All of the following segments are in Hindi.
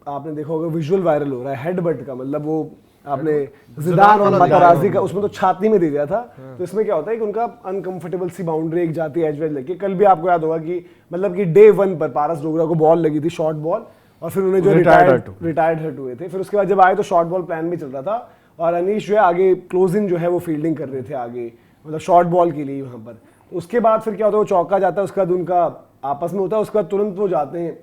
आपने देखा होगा विजुअल वायरल हो रहा है हेडबट का, मतलब वो आपने जिदान और मतराजी का उसमें तो छाती में दे दिया था। तो इसमें क्या होता है कि उनका अनकंफर्टेबल सी बाउंड्री एक जाती है एज वेज लेके। कल भी आपको याद होगा कि मतलब कि डे 1 पर पारस डोगरा को बॉल लगी थी, शॉर्ट बॉल, और फिर उन्हें जो रिटायर्ड हर्ट हुए थे। फिर उसके बाद जब आए तो शॉर्ट बॉल प्लान भी चल रहा था और अनीश जो है आगे क्लोजिंग जो है वो फील्डिंग कर रहे थे आगे, मतलब शॉर्ट बॉल के लिए वहाँ पर। उसके बाद फिर क्या होता है, वो चौका जाता है, उसके बाद उनका आपस में होता है, उसके बाद तुरंत वो जाते हैं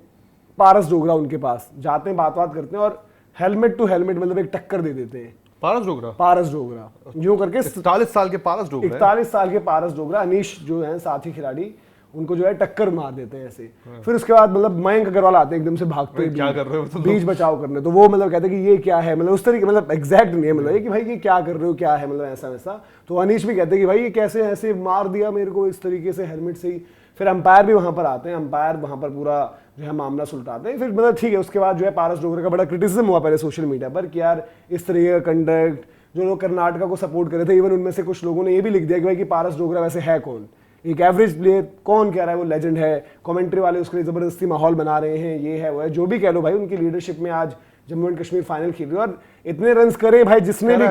पारस डोगरा उनके पास जाते हैं, बात करते हैं और हेलमेट टू हेलमेट मतलब एक टक्कर दे देते हैं। पारस डोगरा यूं करके 41 साल के पारस डोगरा 41 साल के पारस डोगरा अनीश जो है साथी खिलाड़ी, उनको जो है टक्कर मार देते हैं ऐसे। फिर उसके बाद मतलब मयंक अग्रवाल आते हैं एकदम से भागते हैं, क्या कर रहे हो तो बीच बचाव करने। तो वो मतलब कहते हैं कि ये क्या है, मतलब उस तरीके मतलब एग्जैक्ट नहीं है, मतलब ये कि भाई ये क्या कर रहे हो, क्या है, मतलब ऐसा वैसा। तो अनीश भी कहते हैं कि भाई ये कैसे ऐसे मार दिया मेरे को इस तरीके से हेलमेट से ही। फिर अंपायर भी वहां पर आते हैं, अंपायर वहां पर पूरा जो है मामला सुलटाते हैं। फिर मतलब ठीक है, उसके बाद जो है पारस डोगरा का बड़ा क्रिटिसिज्म हुआ पहले सोशल मीडिया पर कि यार इस तरीके का कंडक्ट, जो लोग कर्नाटका को सपोर्ट कर रहे थे, इवन उनमें से कुछ लोगों ने ये भी लिख दिया कि भाई कि पारस डोगरा वैसे है कौन, एक एवरेज प्लेयर, कौन कह रहा है वो लेजेंड है, कमेंट्री वाले उसके लिए जबरदस्ती माहौल बना रहे हैं, ये है वो है, जो भी कह लो भाई। उनकी लीडरशिप में आज जम्मू एंड कश्मीर फाइनल खेल रही है और इतने रन्स करे भाई जिसने भी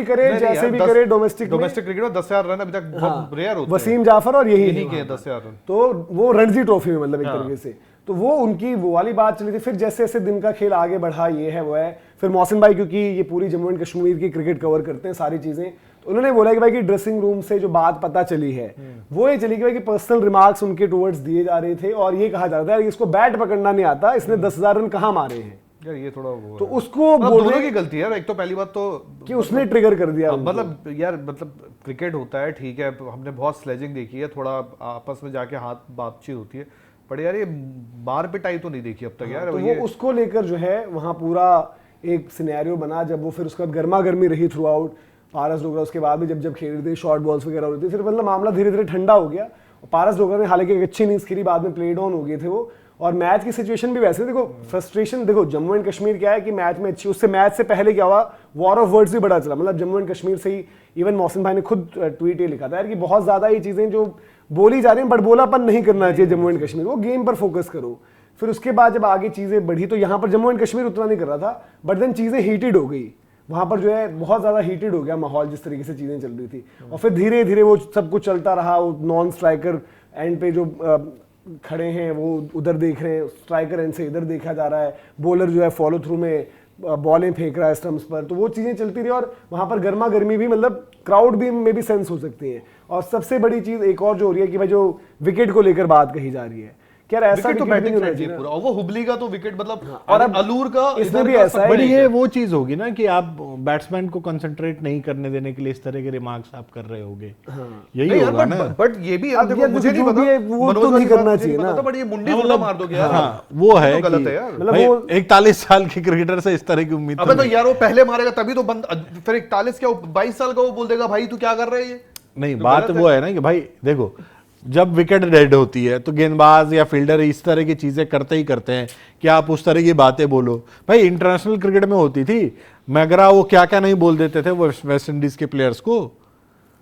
करे जैसे भी करे डोमेस्टिक क्रिकेट में 10,000 रन अभी तक बहुत रेयर होते हैं। वसीम जाफर और यही के 10,000 रन, तो वो रणजी ट्रॉफी में मतलब एक तरीके से। तो वो उनकी वो वाली बात चली थी। फिर जैसे जैसे दिन का खेल आगे बढ़ा, ये है वो है, फिर मोहसिन भाई क्योंकि ये पूरी जम्मू एंड कश्मीर की क्रिकेट कवर करते हैं सारी चीजें, तो उन्होंने बोला कि भाई कि ड्रेसिंग रूम से जो बात पता चली है वो ये चली कि भाई कि पर्सनल रिमार्क्स उनके टुवर्ड्स दिए जा रहे थे और ये कहा जा रहा था कि इसको बैट पकड़ना नहीं आता, इसने 10,000 रन कहाँ मारे हैं यार। ये थोड़ा वो तो उसको दोनों की गलती है यार। एक तो पहली बात तो कि उसने ट्रिगर कर दिया, मतलब यार मतलब क्रिकेट होता है ठीक है, हमने बहुत स्लेजिंग देखी है, थोड़ा आपस में जाके हाथ बातचीत होती है, पर यार ये मार पिटाई तो नहीं देखी अब तक यार। तो वो उसको लेकर जो है वहाँ पूरा एक सिनेरियो बना, जब वो फिर उसका गर्मा गर्मी रही थ्रू आउट पारस डोगरा। उसके बाद भी जब खेल रहे थे शॉर्ट बॉल्स वगैरह होती थी, फिर मतलब मामला धीरे धीरे ठंडा हो गया। पारस डोगरा ने हालांकि एक अच्छी इनिंग्स खेली, बाद में प्लेड ऑन हो गए थे वो, और मैच की सिचुएशन भी वैसे देखो, फ्रस्ट्रेशन देखो जम्मू एंड कश्मीर क्या है कि मैच में अच्छी, उससे मैच से पहले क्या हुआ, वॉर ऑफ वर्ड्स भी बड़ा चला, मतलब जम्मू एंड कश्मीर से ही। इवन मोहसिन भाई ने खुद ट्वीट ये लिखा था यार कि बहुत ज्यादा ये चीजें जो बोली जा रही हैं बट बोलापन नहीं करना चाहिए जम्मू एंड कश्मीर, वो गेम पर फोकस करो। फिर उसके बाद जब आगे चीजें बढ़ी तो यहाँ पर जम्मू एंड कश्मीर उतना नहीं कर रहा था, बट देन चीजें हीटेड हो गई वहां पर, जो है बहुत ज्यादा हीटेड हो गया माहौल जिस तरीके से चीजें चल रही थी। और फिर धीरे धीरे वो सब कुछ चलता रहा, वो नॉन स्ट्राइकर एंड पे जो खड़े हैं वो उधर देख रहे हैं, स्ट्राइकर एंड से इधर देखा जा रहा है, बॉलर जो है फॉलो थ्रू में बॉलें फेंक रहा है स्टंप्स पर, तो वो चीजें चलती रही और वहां पर गर्मा गर्मी भी, मतलब क्राउड भी में भी सेंस हो सकती है। और सबसे बड़ी चीज एक और जो हो रही है कि भाई जो विकेट को लेकर बात कही जा रही है, यार ऐसा तो बैटिंग फ्रेंडली पूरा, और वो हुबली का तो विकेट मतलब और अब अलूर का इसमें भी ऐसा है। बड़ी ये वो चीज होगी ना कि आप बैट्समैन को कंसंट्रेट नहीं करने देने के लिए इस तरह के रिमार्क्स आप कर रहे होगे, यही होगा ना। बट ये भी है, देखो मुझे नहीं पता, वो तो नहीं करना चाहिए ना, बट ये मुंडी थोड़ा मार दोगे यार। हाँ, वो है गलत है यार। मतलब 41 साल के क्रिकेटर से इस तरह की उम्मीद। अबे तो यार वो पहले मारेगा तभी तो बंद, फिर 41 क्या 22 साल का वो बोल देगा भाई तू क्या कर रहा है ये। नहीं, बात वो है ना कि भाई देखो, जब विकेट डेड होती है तो गेंदबाज या फील्डर इस तरह की चीजें करते ही करते हैं कि आप उस तरह की बातें बोलो। भाई इंटरनेशनल क्रिकेट में होती थी, मैगरा वो क्या क्या नहीं बोल देते थे वो वेस्ट इंडीज के प्लेयर्स को,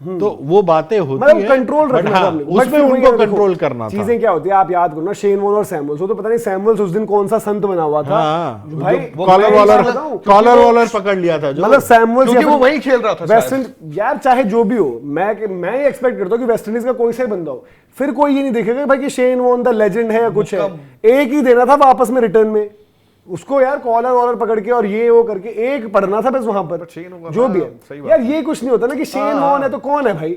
तो वो बातें होती हैं, कंट्रोल रखना था, उसमें उनको कंट्रोल करना था। चीजें क्या होती है आप याद करो ना, शेन वॉर्न और सैमुअल्स, वो तो पता नहीं सैमुअल्स उस दिन कौन सा संत बना हुआ था भाई, कॉलर वॉलर पकड़ लिया था, मतलब सैमुअल्स क्योंकि वो वही खेल रहा था वेस्ट इंडीज। यार चाहे जो भी हो, मैं ये एक्सपेक्ट करता हूँ कि वेस्ट इंडीज का कोई सा बंदा हो, फिर कोई ये नहीं देखेगा भाई कि शेन वॉर्न द लेजेंड है या कुछ है, एक ही देना था वापस में रिटर्न में उसको यार, कॉलर वॉलर पकड़ के और ये वो करके एक पढ़ना था बस वहां पर, जो भी है यार। ये कुछ नहीं होता ना कि शेन वॉर्न है तो कौन है भाई,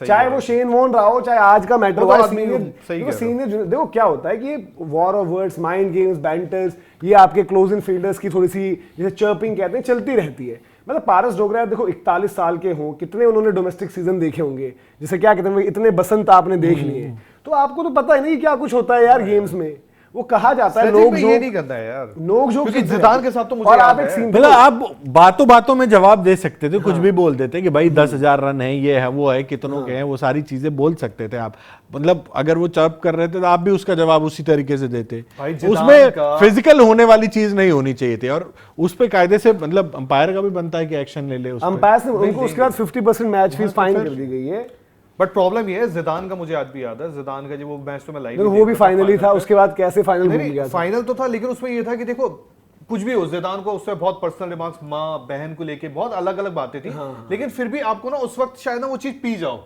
चाहे वो शेन वॉर्न रहा हो, चाहे आज का मैटर हो, सीनियर। देखो क्या होता है कि war of words, mind games, banters, ये आपके क्लोज इन फील्डर्स की थोड़ी सी जैसे चर्पिंग कहते हैं चलती रहती है। मतलब पारस डोगरा देखो 41 साल के हों, कितने उन्होंने डोमेस्टिक सीजन देखे होंगे, जैसे क्या कहते हैं इतने बसंत आपने देख लिए, तो आपको तो पता है नहीं क्या कुछ होता है यार गेम्स में। वो कहा जाता है लोग ये नहीं करता है यार, लोग जो क्योंकि जिदान के साथ तो मुझे और आप एक सीन मतलब आप बातों बातों में जवाब दे सकते थे, कुछ भी बोल देते कि भाई 10,000 रन है, ये है वो है, कितनों के हैं, वो सारी चीजें बोल सकते थे आप। मतलब अगर वो चर्प कर रहे थे तो आप भी उसका जवाब उसी तरीके से देते। उसमें फिजिकल होने वाली चीज नहीं होनी चाहिए थी, और उस पर कायदे से मतलब अंपायर का भी बनता है कि एक्शन ले ले। अंपायर से उनको उसके बाद 50% मैच फीस फाइन कर दी गई है, बट प्रॉब्लम ये है, जिदान का मुझे आज भी याद है, जिदान का जो वो मैच तो मैं लाइव देखो वो भी फाइनली था, उसके बाद कैसे फाइनल भूल गया था। फाइनल तो था, लेकिन उसमें ये था कि देखो कुछ भी हो, जिदान को उससे बहुत पर्सनल रिमार्क्स माँ बहन को लेके बहुत अलग अलग बातें थी, लेकिन फिर भी आपको ना उस वक्त शायद ना वो चीज पी जाओ,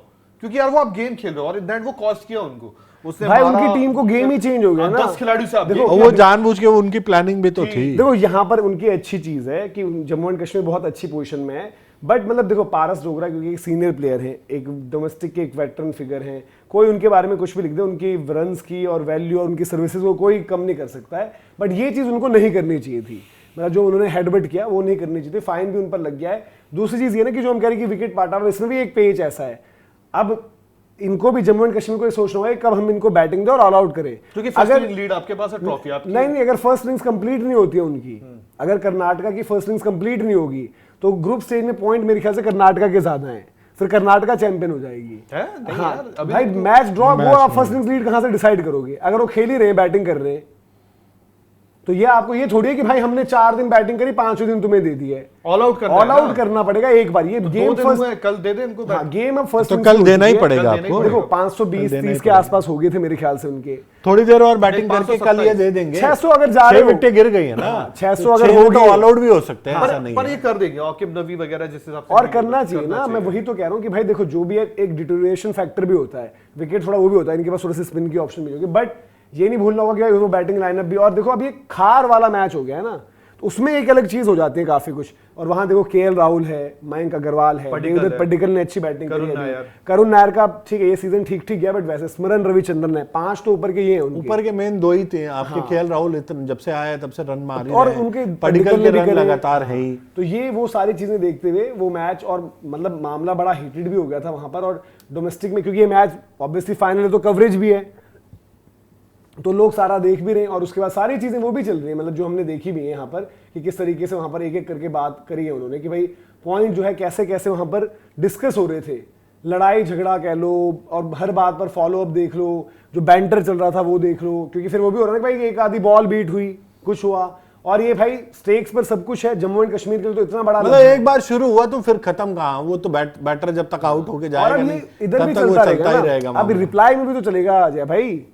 क्योंकि यार वो आप गेम खेल रहे हो और दैट वो कॉस्ट किया उनको। उसने भाई उनकी टीम को गेम ही चेंज हो गया ना, 10 खिलाड़ियों से आप देखो वो जानबूझ के उनकी प्लानिंग भी तो थी। देखो यहाँ पर उनकी अच्छी चीज है कि जम्मू एंड कश्मीर बहुत अच्छी पोजीशन में है, बट मतलब देखो पारस डोगरा क्योंकि एक सीनियर प्लेयर है, एक डोमेस्टिक के एक वेटरन फिगर है, कोई उनके बारे में कुछ भी लिख दे, उनकी रन्स की और वैल्यू और उनकी सर्विसेज को कोई कम नहीं कर सकता है, बट ये चीज उनको नहीं करनी चाहिए थी। मतलब जो उन्होंने हेडबट किया वो नहीं करनी चाहिए थी, फाइन भी उन पर लग गया है। दूसरी चीज ये ना कि जो हम कह रहे हैं कि विकेट पाटा हुआ, इसमें भी एक पेच ऐसा है, अब इनको भी जम्मू एंड कश्मीर को ये सोचना होगा कब हम इनको बैटिंग दें और ऑल आउट करें, क्योंकि अगर लीड आपके पास है, ट्रॉफी आपकी नहीं, अगर फर्स्ट इनिंग्स कंप्लीट नहीं होती है उनकी, अगर कर्नाटका की फर्स्ट इनिंग्स कंप्लीट नहीं होगी तो ग्रुप स्टेज में पॉइंट मेरे ख्याल से कर्नाटका के ज्यादा हैं, फिर कर्नाटका चैंपियन हो जाएगी। है नहीं हाँ, यार, अभी भाई मैच ड्रॉ, वो आप फर्स्ट इनिंग्स लीड कहां से डिसाइड करोगे अगर वो खेल ही रहे हैं, बैटिंग कर रहे हैं, तो ये आपको ये थोड़ी है कि भाई हमने 4 दिन बैटिंग करी, 5वें दिन तुम्हें दे दिया है, ऑल आउट करना पड़ेगा एक बार। ये गेम फर्स्ट, कल दे दे इनको, गेम अब फर्स्ट तो कल देना ही पड़ेगा आपको। देखो 520-30 के आसपास हो गए थे मेरे ख्याल से उनके, थोड़ी देर और बैटिंग करके कल ये दे देंगे। 600 अगर जा रहे हो, विकेटें गिर गई है ना, 600 अगर हो तो गए ऑल आउट भी हो सकते हैं, ऐसा नहीं पर है। ये कर देंगे आकिब नबी वगैरह जिस हिसाब से और करना चाहिए ना, मैं वही तो कह रहा हूँ कि भाई देखो जो भी है एक डिटोरिएशन फैक्टर भी होता है, विकेट थोड़ा वो भी होता है, इनके पास थोड़ी सी स्पिन की ऑप्शन भी होगी, बट ये नहीं भूलना होगा कि भाई वो बैटिंग लाइनअप भी, और देखो अब ये खार वाला मैच हो गया है ना, तो उसमें एक अलग चीज हो जाती है काफी कुछ, और वहां देखो केएल राहुल है, मयंक अग्रवाल है, देवदत्त पड्डीकल ने अच्छी बैटिंग करी है, करुण नायर का ठीक है ये सीजन ठीक ठीक गया, बट वैसे स्मरण रविचंद्रन है, 5 तो ऊपर के ये हैं उनके, ऊपर के मेन 2 ही थे आपके। केएल राहुल इतना जब से आया तब से रन मार ही और रहे हैं। उनके पड्डीकल के रन करे, लगातार है ही। तो ये वो सारी चीजें देखते हुए वो मैच, और मतलब मामला बड़ा हीटेड भी हो गया था वहां पर, और डोमेस्टिक में क्योंकि ये मैच ऑब्वियसली फाइनल है तो कवरेज भी है, तो लोग सारा देख भी रहे हैं, और उसके बाद सारी चीजें वो भी चल रही है, मतलब जो हमने देखी भी है यहाँ पर कि किस तरीके से वहां पर एक एक करके बात करी है उन्होंने कि भाई पॉइंट जो है कैसे कैसे वहां पर डिस्कस हो रहे थे, लड़ाई झगड़ा कह लो, और हर बात पर फॉलो अप देख लो, जो बैंटर चल रहा था वो देख लो, क्योंकि फिर वो भी हो रहा है कि भाई एक आधी बॉल बीट हुई, कुछ हुआ, और ये भाई स्टेक्स पर सब कुछ है जम्मू एंड कश्मीर के लिए, तो इतना बड़ा मतलब एक बार शुरू हुआ तो फिर खत्म कहाँ, वो तो बैटर जब तक आउट होके जाएगा नहीं, इधर भी तब तक वो चलता ही रहेगा। अब रिप्लाई में भी तो चलेगा अजय भाई।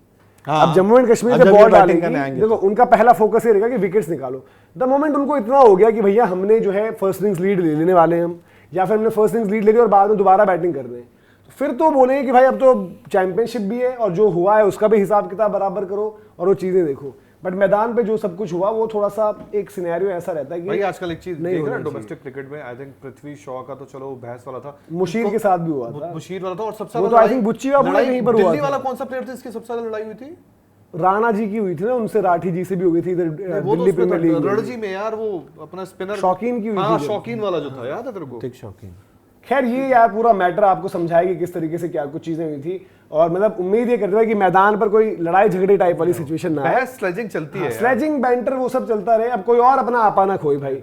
हाँ, अब जम्मू एंड कश्मीर से बॉल डालेंगे, देखो उनका पहला फोकस ये रहेगा कि विकेट्स निकालो। द मोमेंट उनको इतना हो गया कि भैया हमने जो है फर्स्ट इनिंग्स लीड ले लेने वाले हैं हम, या फिर हमने फर्स्ट इनिंग्स लीड ले ली और बाद में दोबारा बैटिंग कर रहे हैं, तो फिर तो बोलेंगे कि भाई अब तो चैंपियनशिप भी है और जो हुआ है उसका भी हिसाब किताब बराबर करो और वो चीजें देखो। बट मैदान पे जो सब कुछ हुआ वो थोड़ा सा एक सिनेरियो ऐसा रहता है कि भाई आजकल एक चीज देख रहे हैं डोमेस्टिक क्रिकेट में, आई थिंक पृथ्वी शॉ का तो चलो बहस वाला था, मुशीर के साथ भी हुआ था, मुशीर वाला था, और सबसे वो तो आई थिंक बुच्ची का कहीं पर हुआ दिल्ली वाला कौन सा प्लेयर था इसकी सबसे ज्यादा लड़ाई हुई थी? राणा जी की हुई थी ना, उनसे राठी जी से भी हो गई थी इधर दिल्ली प्रीमियर लीग, रणजी में यार वो अपना स्पिनर शौकीन की हुई हाँ थी, शौकीन वाला जो था, याद है तेरे को? शौकीन। खैर ये यार पूरा मैटर आपको समझाएगी किस तरीके से क्या कुछ चीजें हुई थी, और मतलब उम्मीद ये करते हैं कि मैदान पर कोई लड़ाई झगड़े टाइप वाली सिचुएशन ना आए, स्लेजिंग चलती है, स्लेजिंग बैंटर वो सब चलता रहे, अब कोई और अपना आपा ना खोए भाई।